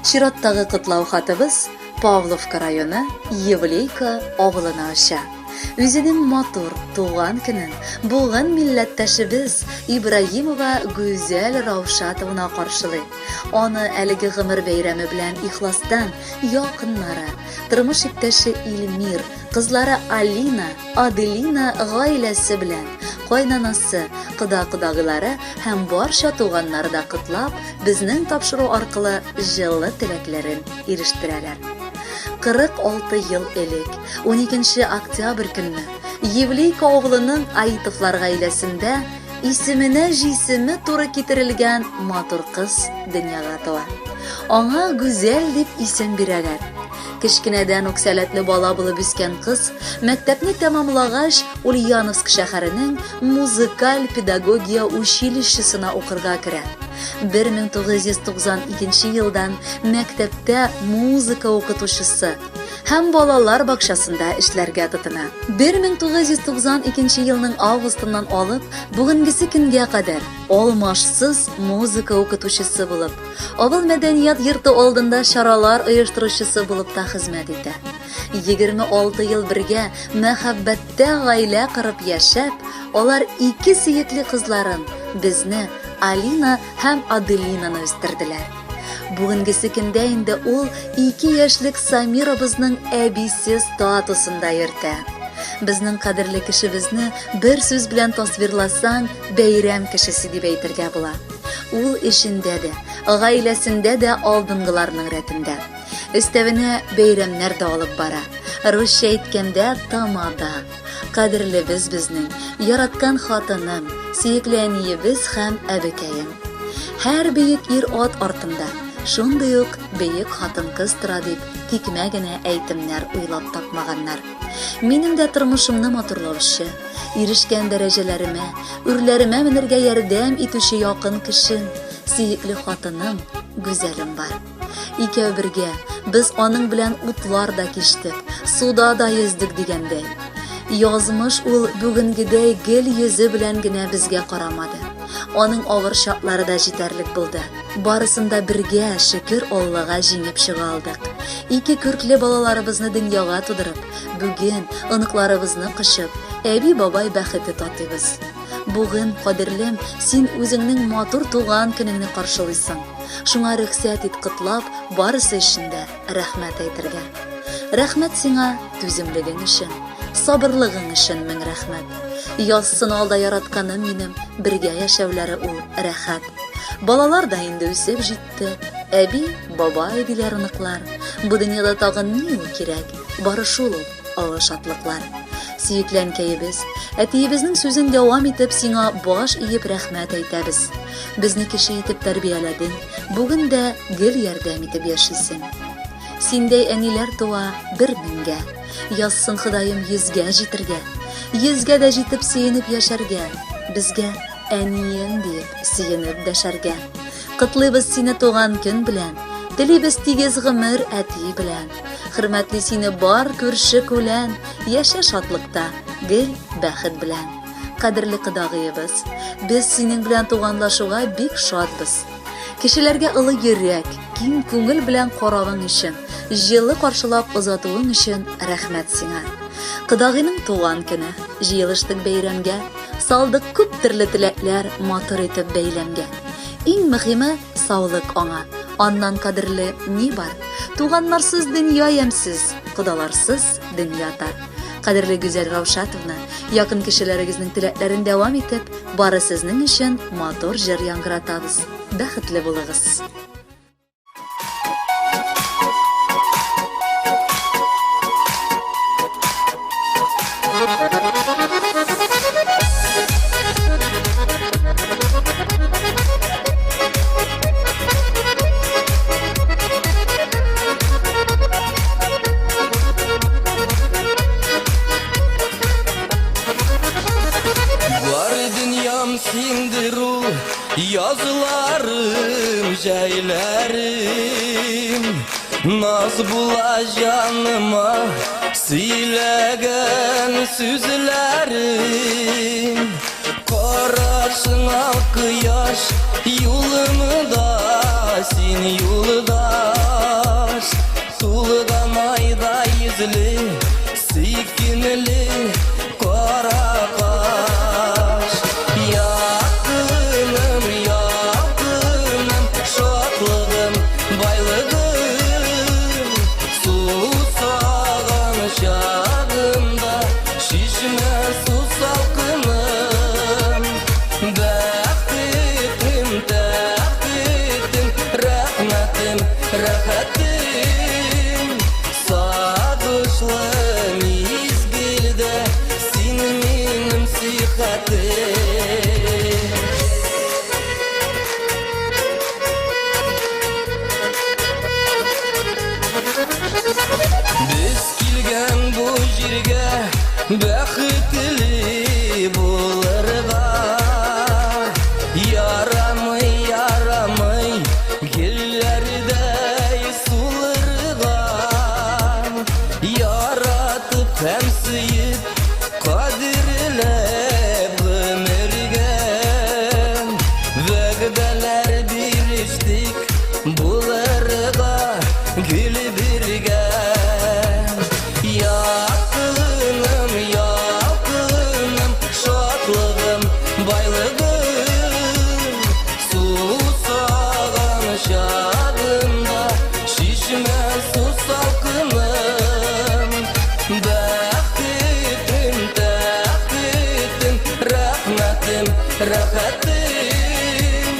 Чираттагы кытлау хатыбыз Павловка районы Евлейка авылына аша. Үзенең матур туган көнен булган милләттәшебез Ибраһимова Гүзәл Раушатовна каршылый. Аны әлеге гомер бәйрәме белән ихластан якыннары, тормыш иптәше Илмир, кызлары Алина, Аделина гаиләсе белән, кайнанасы, кода-кодагылары һәм барча туганнары да кытлап, безнең тапшыру аркылы җылы теләкләрен ирештерәләр. 46 ел элек, 12 октябрь көнне, Евлейка авылының Аитовлар гаиләсендә исеменә җисеме туры китерелгән матур кыз дөньяга туа. Аңа Гүзәл дип исем бирәләр. Кечкенәдән үк сәләтле бала булып үскән кыз, мәктәпне тәмамлагач, Ульяновск шәһәренең музыкаль педагогия училищесына укырга керә. 1992 елдан мәктәптә музыка укытучысы һәм балалар бакчасында эшләргә тотына. 1992 елның августыннан алып, бүгенгесе көнгә кадәр алмашсыз музыка укытучысы булып, авыл мәдәният йорты алдында чаралар оештыручысы булып та хезмәт итә. 26 ел бергә мәхәббәттә гаилә корып яшәп, алар 2 сөекле кызларын, безне Алина һәм Аделинаны үстерделәр. Бүгенгесе көндә инде ул 2 яшьлек Самирабызның әбисе статусында йөртә. Безнең кадерле кешебезне бер сүз белән тасвирласаң, бәйрәм кешесе дип әйтергә була. Ул эшендә дә, гаиләсендә дә алдынгыларның рәтендә. Өстәвенә бәйрәмнәр дә алып бара. Русча әйткәндә тамада. Кадерле безнең, яраткан хатыным, сөекле әниебез һәм әбекәем. Һәр бөек ир ат артында, шундый ук бөек хатын-кыз тора дип тикмә генә әйтемнәр уйлап тапмаганнар. Минем дә тормышымны матурлаучы, ирешкән дәрәҗәләремә, үрләремә менергә ярдәм итүче якын кешем, сөекле хатыным, Гүзәлем бар. Икәү бергә без аның белән утлар да кичтек, суда да йөздек дигәндәй. Язмыш ул бүгенгедәй гел йөзе белән генә безгә карамады. Аның авыр шартлары да җитәрлек булды. Барысында бергә шөкер Аллага җиңеп чыга алдык. 2 күркле балаларыбызны дөньяга тудырып, бүген оныкларыбызны кышып, әби-бабай бәхете татыйбыз. Бүген, кадерлем, син үзеңнең матур туган көнеңне каршылыйсың. Шуңа рөхсәт ит кытлап, барысы өчен дә рәхмәт әйтергә. Рәхмәт сиңа түземлегең өчен. Сабырлыгың өчен мең рәхмәт. Язсын алда яратканым минем, бергә яшәүләре ул рәхәт. Балалар да инде үсеп җитте. Әби, бабай диләр оныклар. Бу дөньяда тагын ни ул кирәк? Бары шул олы шатлыклар. Сөекләнкәебез, әтиебезнең сүзен дәвам итеп сиңа баш иеп рәхмәт әйтәбез. Безне кеше итеп тәрбияләдең, бүген дә гел ярдәм итеп яшисең. Синдәй әниләр туа 1000-гә. Язсын Ходаем 100-гә җитергә. 100-гә дә җитеп сөенеп яшәргә. Безгә әнием дип сөенеп дәшәргә. Кытлыйбыз сине туган көн белән. Телибез тигез гомер әти белән. Хөрмәтле сине бар күрше күлән. Яшә шатлыкта, гел бәхет белән. Кадерле кодагыебыз, без синең белән туганлашуга бик шатбыз. Кешеләргә олы йөрәк, киң күңел белән каравың өчен, җылы каршылап озатуың өчен рәхмәт сиңа. Кодагыйның туган көне, җыелыштык бәйрәмгә, салдык күп төрле теләкләр матур итеп бәйләмгә. Иң мөһиме саулык аңа. Аннан кадерле ни бар? Туганнарсыз дөнья ямьсез, кодаларсыз дөнья тар. Кадерле Гүзәл Раушатовна, якын кешеләрегезнең теләкләрен дәвам итеп, бары сезнең өчен матур җыр яңгыратабыз. Бәхетле булыгыз. Sindiru yazılarım, ceylerim, naz bula canıma silegen süzlerim. Karasına kıyaş yolumu da sen yoldaş, tulgan ayda yüzlü, sekinli kara kaş. Yakınım, yakınım, şoklığım, baylığım, susagan şağımda, şişme su salkınım. Bäxtim, täxtim, rahmetim, rahatim, sagışlı mizgilde, sen menim sihatim. Biz kilgen bu jirge bäxtli bularga, yaramay yaramay gillerday sularga, yaratıp hem sıyıp kadirlep ömürge, vegdeler biriştik bularga gül birge. Yakınım, yakınım, şoklığım, baylığım, susagan şağımda, şişme su salkınım. Bäxtim, täxtim, rahmetim, rahatim,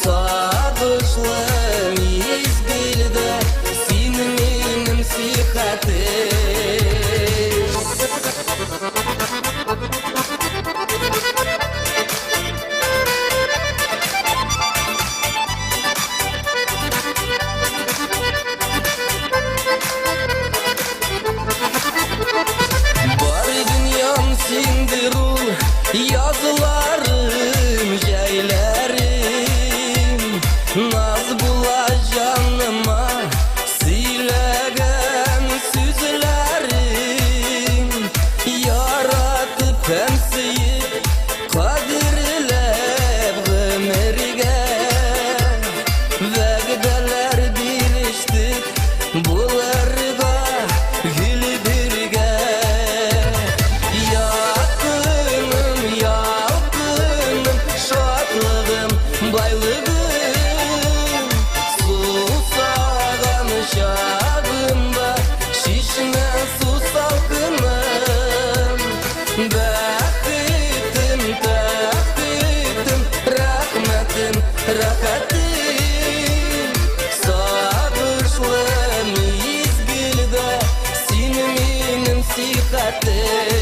sagışlı mizgilde, sen menim sihatim. Bar dünyam sendir ul, yazılarım, jaylarim, naz bula canıma, söylegen sözlerim, yaratıp hem sıyıp kadirlep ömürge, vegdeler biriştik bularga gül birge. Yakınım, yakınım, şoklığım, baylığım, susagan şağımda, şişme su salkınım. Bäxtim, täxtim, rahmetim, rahatim, sagışlı mizgilde, sen menim sihatim.